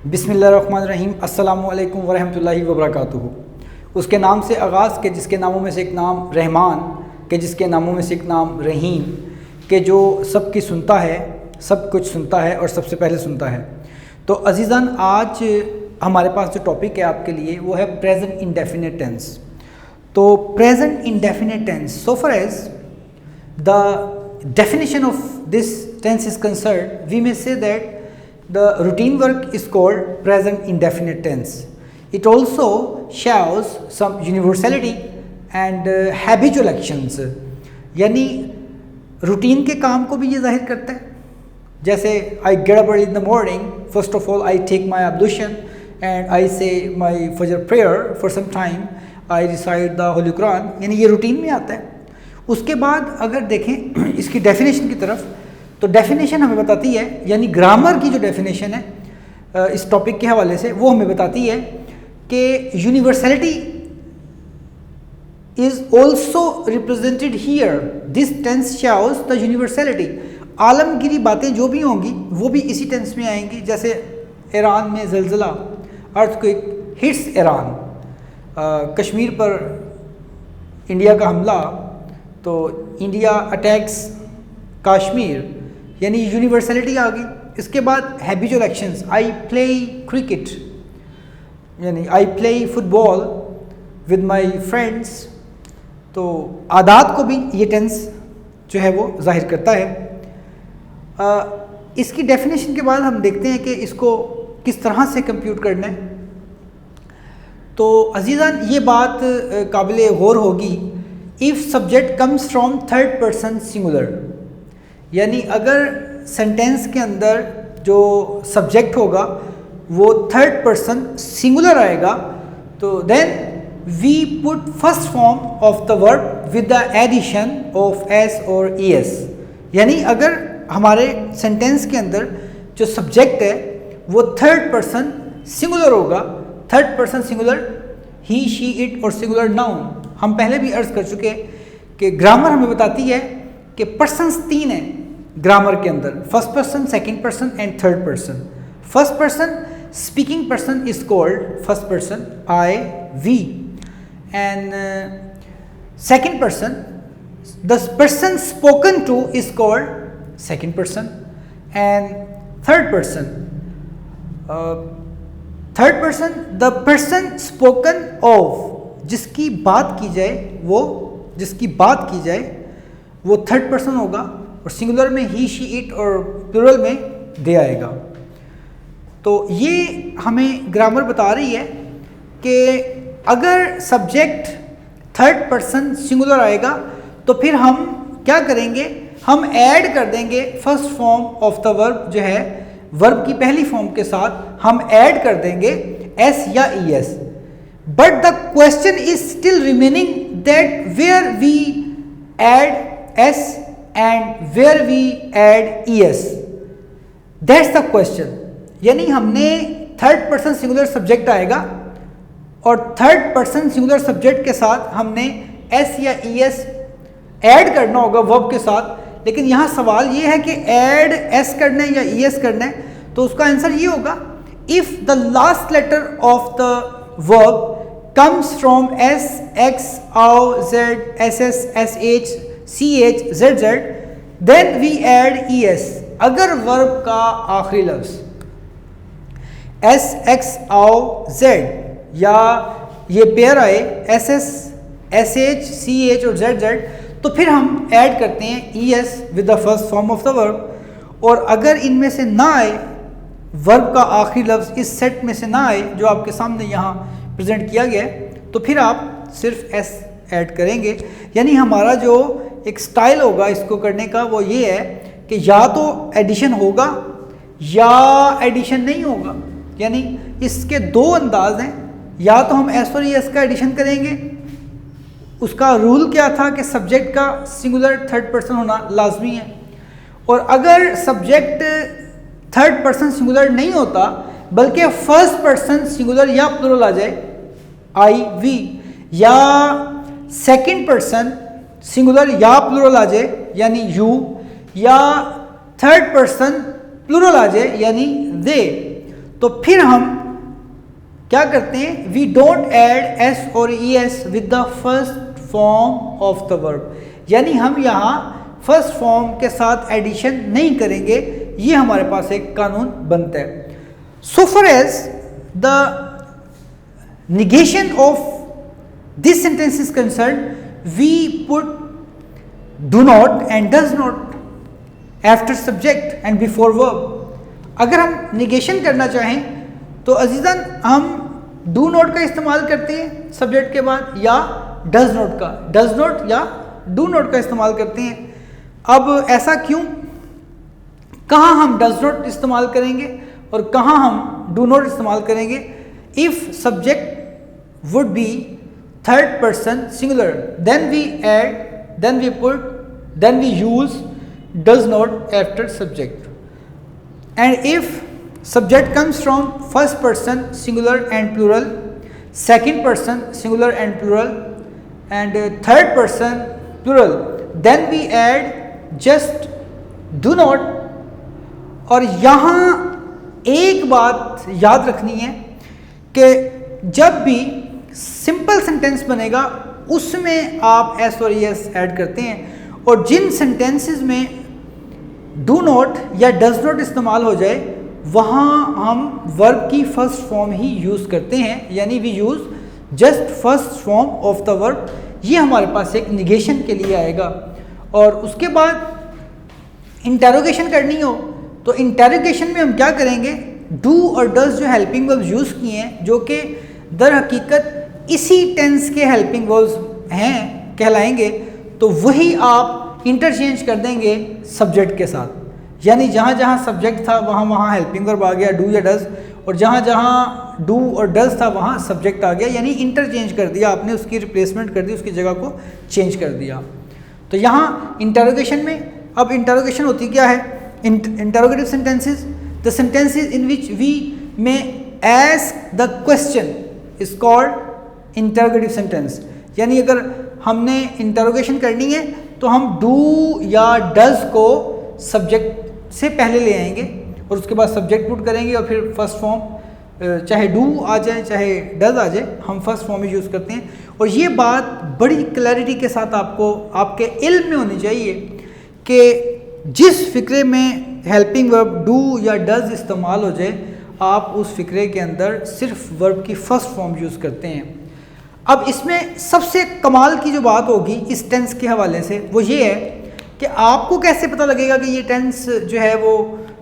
बिस्मिल्लाहिर्रहमानिर्रहीम, अस्सलामुअलैकुम वरहमतुल्लाहि वबरकातुहू। उसके नाम से आगाज़ के जिसके नामों में से एक नाम रहमान के, जिसके नामों में से एक नाम रहीम के, जो सब की सुनता है, सब कुछ सुनता है और सबसे पहले सुनता है। तो अज़ीज़ान, आज हमारे पास जो टॉपिक है आपके लिए वो है प्रेजेंट इंडेफिनिट टेंस। तो प्रेजेंट इंडेफिनिट टेंस, सो फar as the definition of this tense is concerned, we may say that the routine work is called present indefinite tense. It also shows some universality and habitual actions, यानी routine के काम को भी ये जाहिर करता है। जैसे I get up early in the morning, first of all I take my ablution and I say my fajr prayer, for some time I recite the Holy Quran, यानी ये रूटीन में आता है। उसके बाद अगर देखें इसकी डेफिनेशन की तरफ, तो डेफिनेशन हमें बताती है, यानी ग्रामर की जो डेफिनेशन है इस टॉपिक के हवाले से, वो हमें बताती है कि universality is also represented here. This tense shows the universality. आलमगिरी बातें जो भी होंगी वो भी इसी टेंस में आएंगी। जैसे ईरान में ज़लज़ला, अर्थक्वेक हिट्स ईरान, कश्मीर पर इंडिया का हमला, तो इंडिया अटैक्स कश्मीर, यानी यूनिवर्सलिटी आ गई। इसके बाद habitual actions, I play cricket, यानी I play football with my friends. तो आदात को भी ये टेंस जो है वो जाहिर करता है। इसकी डेफिनेशन के बाद हम देखते हैं कि इसको किस तरह से कंप्यूट करना है। तो अजीज़ान, ये बात काबिल गौर होगी, if subject comes from third person singular, यानी अगर सेंटेंस के अंदर जो सब्जेक्ट होगा वो थर्ड पर्सन सिंगुलर आएगा, तो then we put first form of the verb with the addition of S और ई एस। यानी अगर हमारे सेंटेंस के अंदर जो सब्जेक्ट है वो थर्ड पर्सन सिंगुलर होगा, third person singular he, she, it और सिंगुलर नाउन। हम पहले भी अर्ज कर चुके कि ग्रामर हमें बताती है कि पर्सन्स तीन हैं ग्रामर के अंदर, first person, second person and third person. First person speaking person is called first person, I, we, and second person the person spoken to is called second person, and third person the person spoken of, जिसकी बात की जाए वो third person होगा, और singular में ही, she, it और plural में दे आएगा। तो ये हमें ग्रामर बता रही है कि अगर सब्जेक्ट थर्ड पर्सन सिंगुलर आएगा तो फिर हम क्या करेंगे, हम ऐड कर देंगे first form of the verb, जो है वर्ब की पहली फॉर्म के साथ हम ऐड कर देंगे एस या E S. But the question is still remaining that where we add s and where we add es. That's the question. यानी हमने थर्ड पर्सन सिंगुलर सब्जेक्ट आएगा और थर्ड पर्सन सिंगुलर सब्जेक्ट के साथ हमने s या es add करना होगा वर्ब के साथ। लेकिन यहाँ सवाल ये है कि ऐड s करना है या es करना है, तो उसका आंसर ये होगा, if the last letter of the verb comes from S, X, O, Z, SS, SH, CH, ZZ, then we add ES। अगर वर्ब का आखिरी लफ्ज S, X, O, Z या ये पेयर आए SS, SH, CH और ZZ, तो फिर हम ऐड करते हैं ES with the first form of the verb. और अगर इनमें से ना आए, वर्ब का आखिरी लफ्ज इस सेट में से ना आए जो आपके सामने यहाँ प्रेजेंट किया गया है, तो फिर आप सिर्फ एस ऐड करेंगे। यानी हमारा जो एक स्टाइल होगा इसको करने का वो ये है कि या तो एडिशन होगा या एडिशन नहीं होगा। यानी इसके दो अंदाज हैं, या तो हम एस और एस का एडिशन करेंगे, उसका रूल क्या था कि सब्जेक्ट का सिंगुलर थर्ड पर्सन होना लाजमी है, और अगर सब्जेक्ट थर्ड पर्सन सिंगुलर नहीं होता बल्कि फर्स्ट पर्सन सिंगुलर या प्लूरल आ जाए, आई, वी, या सेकंड पर्सन सिंगुलर या प्लूरल आ जाए यानी यू, या थर्ड पर्सन प्लूरल आ जाए यानी दे, तो फिर हम क्या करते हैं, वी डोंट ऐड एस और E S with the first form of the verb, यानी हम यहाँ फर्स्ट फॉर्म के साथ एडिशन नहीं करेंगे। ये हमारे पास एक कानून बनता है। So far as the negation of this sentence is concerned, we put do not and does not after subject and before verb. अगर हम negation करना चाहें तो अजीज़ान हम do not का इस्तेमाल करते हैं सब्जेक्ट के बाद, या does not का, does not या do not का इस्तेमाल करते हैं। अब ऐसा क्यों, कहाँ हम does not इस्तेमाल करेंगे और कहाँ हम do not इस्तेमाल करेंगे? If subject would be third person singular, then we add, then we put, then we use does not after subject. And if subject comes from first person singular and plural, second person singular and plural, and third person plural, then we add just do not. और यहाँ एक बात याद रखनी है कि जब भी सिंपल सेंटेंस बनेगा उसमें आप एस और एस ऐड करते हैं, और जिन सेंटेंसेस में डू नॉट या डज नॉट इस्तेमाल हो जाए वहाँ हम वर्ब की फर्स्ट फॉर्म ही यूज़ करते हैं, यानी we use just first form of the verb. ये हमारे पास एक निगेशन के लिए आएगा। और उसके बाद इंटेरोगेशन करनी हो तो इंटेरोगेशन में हम क्या करेंगे, डू और डज जो हेल्पिंग वर्ब्स यूज़ किए हैं, जो कि दर हकीकत इसी टेंस के हेल्पिंग वर्ब्स हैं कहलाएंगे, तो वही आप इंटरचेंज कर देंगे सब्जेक्ट के साथ, यानी जहाँ जहाँ सब्जेक्ट था वहाँ वहाँ हेल्पिंग वर्ब आ गया डू या डज, और जहाँ जहाँ डू और डज था वहाँ सब्जेक्ट आ गया, यानी इंटरचेंज कर दिया आपने, उसकी रिप्लेसमेंट कर दी, उसकी जगह को चेंज कर दिया। तो यहाँ इंटरोगेशन में, अब इंटरोगेशन होती क्या है, interrogative sentences, the sentences in which we may ask the question is called interrogative sentence. यानी अगर हमने इंटरोगेशन करनी है तो हम डू या डज को सब्जेक्ट से पहले ले आएंगे और उसके बाद सब्जेक्ट पुट करेंगे, और फिर फर्स्ट फॉर्म चाहे डू आ जाए चाहे डज आ जाए हम फर्स्ट फॉर्म ही यूज़ करते हैं। और ये बात बड़ी क्लैरिटी के साथ आपको आपके इल्म में होनी चाहिए कि जिस फिक्रे में हेल्पिंग वर्ब डू या डज इस्तेमाल हो जाए आप उस फिक्रे के अंदर सिर्फ वर्ब की फर्स्ट फॉर्म यूज़ करते हैं। अब इसमें सबसे कमाल की जो बात होगी इस टेंस के हवाले से वो ये है कि आपको कैसे पता लगेगा कि ये टेंस जो है वो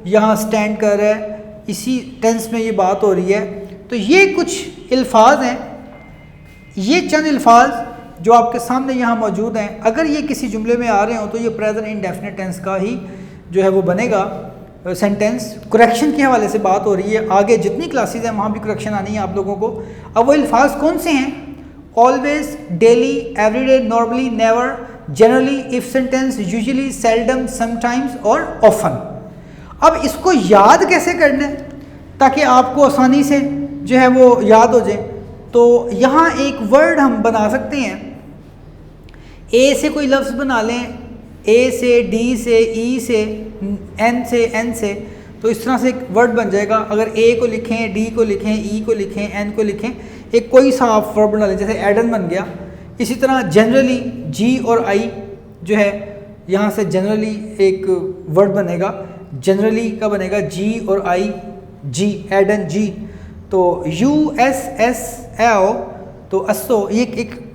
यहाँ स्टैंड कर रहा है, इसी टेंस में ये बात हो रही है। तो ये कुछ अल्फाज हैं, ये चंद अल्फाज जो आपके सामने यहाँ मौजूद हैं, अगर ये किसी जुमले में आ रहे हो तो ये प्रेजेंट इंडेफिनिट टेंस का ही जो है वो बनेगा सेंटेंस। करेक्शन के हवाले से बात हो रही है, आगे जितनी क्लासेस हैं वहाँ भी करेक्शन आनी है आप लोगों को। अब वो अल्फाज कौन से हैं, always, daily, everyday, normally, never, generally, if sentence, usually, seldom, sometimes और ऑफन। अब इसको याद कैसे करना है ताकि आपको आसानी से जो है वो याद हो जाए, तो यहाँ एक वर्ड हम बना सकते हैं। ए से कोई लफ्ज़ बना लें, ए से, डी से, ई से, एन से, तो इस तरह से एक वर्ड बन जाएगा। अगर ए को लिखें, डी को लिखें, ई को लिखें, एन को लिखें, एक कोई सा आप वर्ड बना लें, जैसे एडन बन गया। इसी तरह जनरली, जी और आई जो है यहाँ से जनरली एक वर्ड बनेगा, जनरली का बनेगा जी और आई, जी, एडन जी। तो यू एस एस एओ, तो असो, ये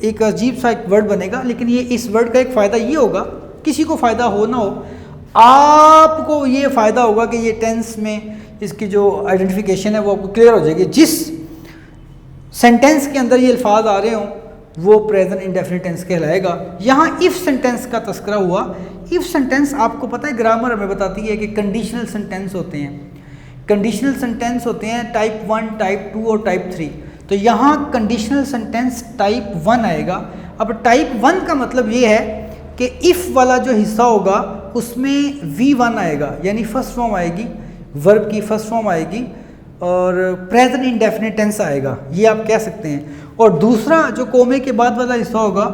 एक अजीब सा एक वर्ड बनेगा, लेकिन ये इस वर्ड का एक फ़ायदा ये होगा, किसी को फ़ायदा हो ना हो, आपको ये फ़ायदा होगा कि ये टेंस में इसकी जो आइडेंटिफिकेशन है वो आपको क्लियर हो जाएगी। जिस सेंटेंस के अंदर ये अल्फाज आ रहे हों वो प्रेजेंट इंडेफिनिट टेंस कहलाएगा। यहाँ इफ़ सेंटेंस का तस्करा हुआ। इफ़ सेंटेंस आपको पता है ग्रामर हमें बताती है कि कंडीशनल सेंटेंस होते हैं। कंडीशनल सेंटेंस होते हैं टाइप 1, टाइप 2 और टाइप 3। तो यहाँ कंडीशनल सेंटेंस टाइप 1 आएगा। अब टाइप 1 का मतलब ये है कि इफ़ वाला जो हिस्सा होगा उसमें V1 आएगा, यानी फर्स्ट फॉर्म आएगी, वर्ब की फर्स्ट फॉर्म आएगी और प्रेजेंट इंडेफिनिट टेंस आएगा, ये आप कह सकते हैं। और दूसरा जो कोमे के बाद वाला हिस्सा होगा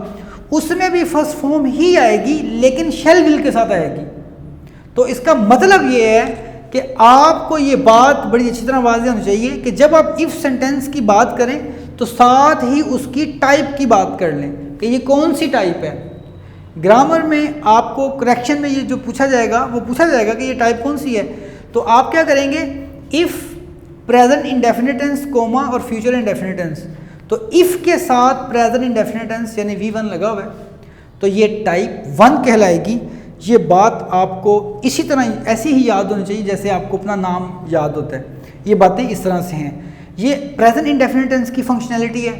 उसमें भी फर्स्ट फॉर्म ही आएगी लेकिन शेल विल के साथ आएगी। तो इसका मतलब ये है कि आपको ये बात बड़ी अच्छी तरह वाज़ेह होनी चाहिए कि जब आप इफ़ सेंटेंस की बात करें तो साथ ही उसकी टाइप की बात कर लें कि ये कौन सी टाइप है। ग्रामर में आपको करेक्शन में ये जो पूछा जाएगा वो पूछा जाएगा कि ये टाइप कौन सी है, तो आप क्या करेंगे, if present indefinite tense comma और फ्यूचर इंडेफिनिट टेंस, तो इफ़ के साथ प्रेजेंट इंडेफिनिट टेंस यानी V1 लगा हुआ है तो ये टाइप 1 कहलाएगी। ये बात आपको इसी तरह ऐसी ही याद होनी चाहिए जैसे आपको अपना नाम याद होता है। ये बातें इस तरह से हैं। ये प्रेजेंट इंडेफिनिट टेंस की फंक्शनैलिटी है।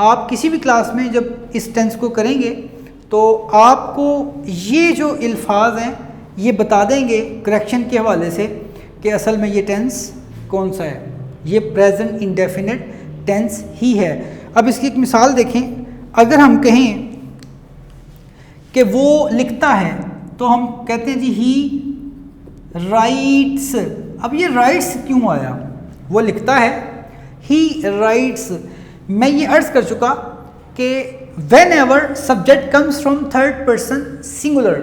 आप किसी भी क्लास में जब इस टेंस को करेंगे तो आपको ये जो अल्फाज हैं ये बता देंगे करेक्शन के हवाले से कि असल में ये टेंस कौन सा है, ये प्रेजेंट इंडेफिनिट टेंस ही है। अब इसकी एक मिसाल देखें। अगर हम कहें कि वो लिखता है तो हम कहते हैं जी ही राइट्स। अब ये राइट्स क्यों आया, वो लिखता है, ही राइट्स। मैं ये अर्ज कर चुका कि when ever subject comes from third person singular,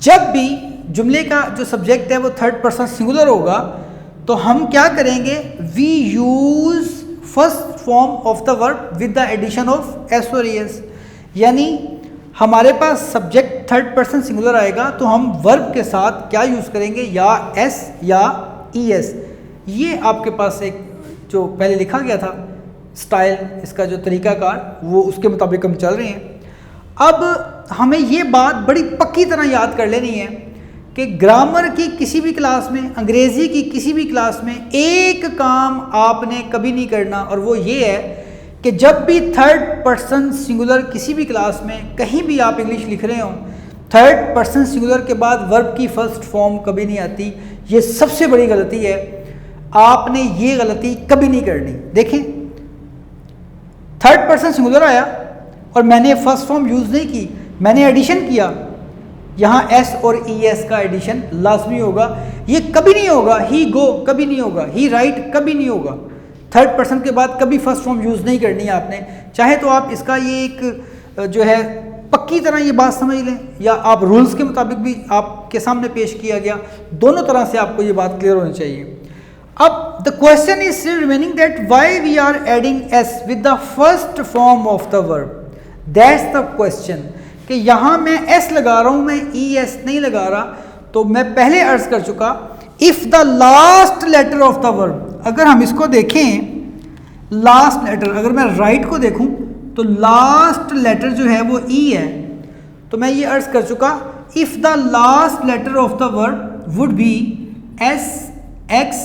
जब भी जुमले का जो सब्जेक्ट है वो थर्ड पर्सन सिंगुलर होगा तो हम क्या करेंगे, we use first form of the verb with the addition of S और एस। यानी हमारे पास सब्जेक्ट थर्ड पर्सन सिंगुलर आएगा तो हम वर्ब के साथ क्या यूज़ करेंगे, या एस या ई एस। ये आपके पास एक जो पहले लिखा गया था स्टाइल, इसका जो तरीकाकार, वो उसके मुताबिक हम चल रहे हैं। अब हमें ये बात बड़ी पक्की तरह याद कर लेनी है कि ग्रामर की किसी भी क्लास में, अंग्रेज़ी की किसी भी क्लास में एक काम आपने कभी नहीं करना, और वो ये है कि जब भी थर्ड पर्सन सिंगुलर किसी भी क्लास में कहीं भी आप इंग्लिश लिख रहे हो, थर्ड पर्सन सिंगुलर के बाद वर्ब की फर्स्ट फॉर्म कभी नहीं आती। ये सबसे बड़ी गलती है, आपने ये गलती कभी नहीं करनी। देखें, थर्ड पर्सन सिंगुलर आया और मैंने फर्स्ट फॉर्म यूज़ नहीं की, मैंने एडिशन किया, यहाँ एस और ई एस का एडिशन लाजमी होगा। ये कभी नहीं होगा, ही गो कभी नहीं होगा, ही राइट कभी नहीं होगा। थर्ड पर्सन के बाद कभी फर्स्ट फॉर्म यूज़ नहीं करनी है आपने। चाहे तो आप इसका ये एक जो है पक्की तरह ये बात समझ लें, या आप रूल्स के मुताबिक भी आपके सामने पेश किया गया, दोनों तरह से आपको ये बात क्लियर होनी चाहिए। अब the question is still remaining that why we are adding S with the first form of the verb, that's the question. कि यहाँ मैं एस लगा रहा हूँ, मैं ई एस नहीं लगा रहा। तो मैं पहले अर्ज कर चुका, if the last letter of the verb, अगर हम इसको देखें लास्ट लेटर, अगर मैं राइट को देखूं तो लास्ट लेटर जो है वो ई है। तो मैं ये अर्ज कर चुका, if the last letter of the verb would be S, X,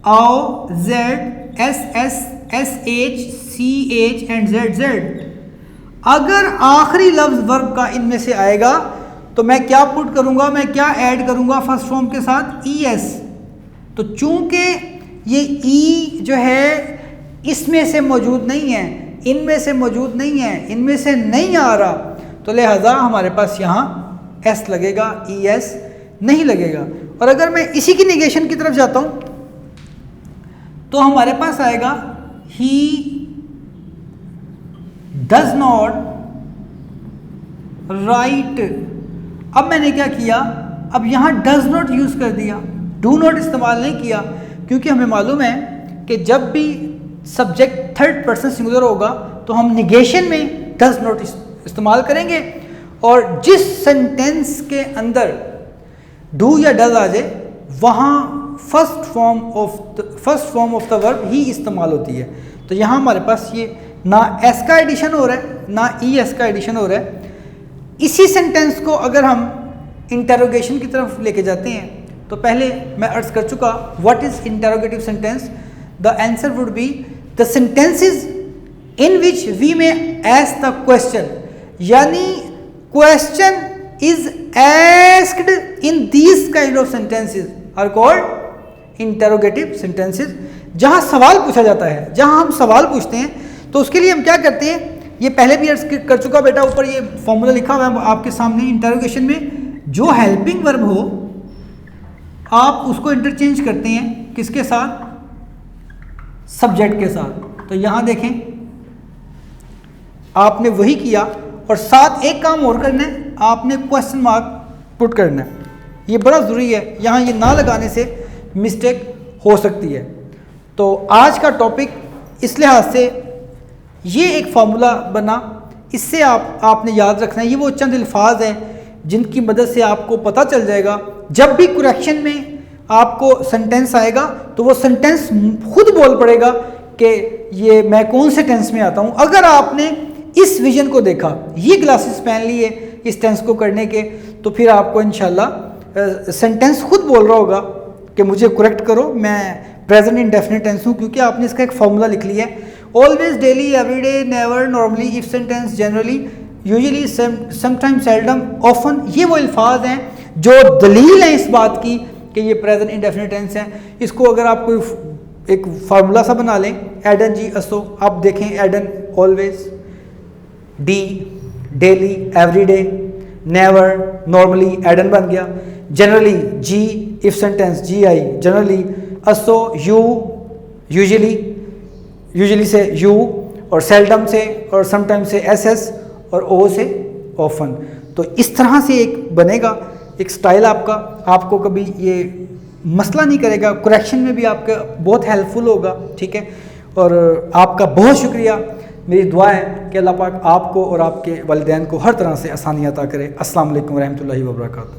O, Z, S S, S H, C H and Z Z. अगर आखिरी लफ्ज़ वर्ब का इनमें से आएगा तो मैं क्या पुट करूंगा, मैं क्या ऐड करूंगा फर्स्ट फॉर्म के साथ, ई एस। तो चूंकि ये ई जो है इसमें से मौजूद नहीं है, इनमें से मौजूद नहीं है, इनमें से नहीं आ रहा, तो लिहाजा हमारे पास यहाँ एस लगेगा, ई एस नहीं लगेगा। और अगर मैं इसी की निगेशन की तरफ जाता हूँ तो हमारे पास आएगा ही डज नॉट राइट। अब मैंने क्या किया, अब यहाँ डज नॉट यूज़ कर दिया, डू नॉट इस्तेमाल नहीं किया, क्योंकि हमें मालूम है कि जब भी सब्जेक्ट थर्ड पर्सन सिंगुलर होगा तो हम निगेशन में डज नॉट इस्तेमाल करेंगे, और जिस सेंटेंस के अंदर डू या डज आ जाए वहाँ first form of the verb ही इस्तेमाल होती है। तो यहाँ हमारे पास ये ना एस का एडिशन हो रहा है ना ई एस का एडिशन हो रहा है। इसी सेंटेंस को अगर हम इंटरोगेशन की तरफ लेके जाते हैं तो पहले मैं अर्ज कर चुका, what is interrogative sentence. The answer would be the sentences in which we may ask the question, यानी question is asked in these kind of sentences are called interrogative sentences. जहां सवाल पूछा जाता है, जहां हम सवाल पूछते हैं तो उसके लिए हम क्या करते हैं, ये पहले भी अर्ज कर चुका बेटा, ऊपर ये फॉर्मूला लिखा हुआ है आपके सामने। इंटरोगेशन में जो हेल्पिंग वर्ब हो आप उसको इंटरचेंज करते हैं किसके साथ, सब्जेक्ट के साथ। तो यहां देखें आपने वही किया, और साथ एक काम और करना है, आपने क्वेश्चन मार्क पुट करना है। ये बड़ा ज़रूरी है, यहाँ ये ना लगाने से मिस्टेक हो सकती है। तो आज का टॉपिक इस लिहाज से ये एक फार्मूला बना, इससे आपने याद रखना है, ये वो चंद अल्फाज हैं जिनकी मदद से आपको पता चल जाएगा जब भी कुरेक्शन में आपको सेंटेंस आएगा तो वो सेंटेंस खुद बोल पड़ेगा कि ये मैं कौन से टेंस में आता हूँ। अगर आपने इस विजन को देखा, ये ग्लासेस पहन लिए इस टेंस को करने के, तो फिर आपको इंशाल्लाह सेंटेंस खुद बोल रहा होगा कि मुझे करेक्ट करो, मैं प्रेजेंट इंडेफिनिट टेंस हूँ, क्योंकि आपने इसका एक फार्मूला लिख लिया है। Always, daily, everyday, never, normally, if sentence, generally, usually, sometimes, seldom, often, ये वो अल्फाज हैं जो दलील है इस बात की कि ये प्रेजेंट इंडेफिनिट टेंस है। इसको अगर आप कोई एक फार्मूला सा बना लें, एडन जी असो, आप देखें एडन ऑलवेज, डी डेली, एवरीडे, नेवर, नॉर्मली, एडन बन गया। जनरली, जी इफ सेंटेंस, जी आई, जनरली, असो, यू, यूजुअली, यूजुअली से यू, और सेल्डम से और समटाइम से एस एस, और ओ से ऑफन। तो इस तरह से एक बनेगा एक स्टाइल आपका, आपको कभी ये मसला नहीं करेगा, करेक्शन में भी आपका बहुत हेल्पफुल होगा। ठीक है, और आपका बहुत शुक्रिया। मेरी दुआ है कि अल्लाह पाक आपको और आपके वालिदैन को हर तरह से आसानियाँ अता करे। अस्सलाम वालेकुम रहमतुल्लाहि व बरकातहू।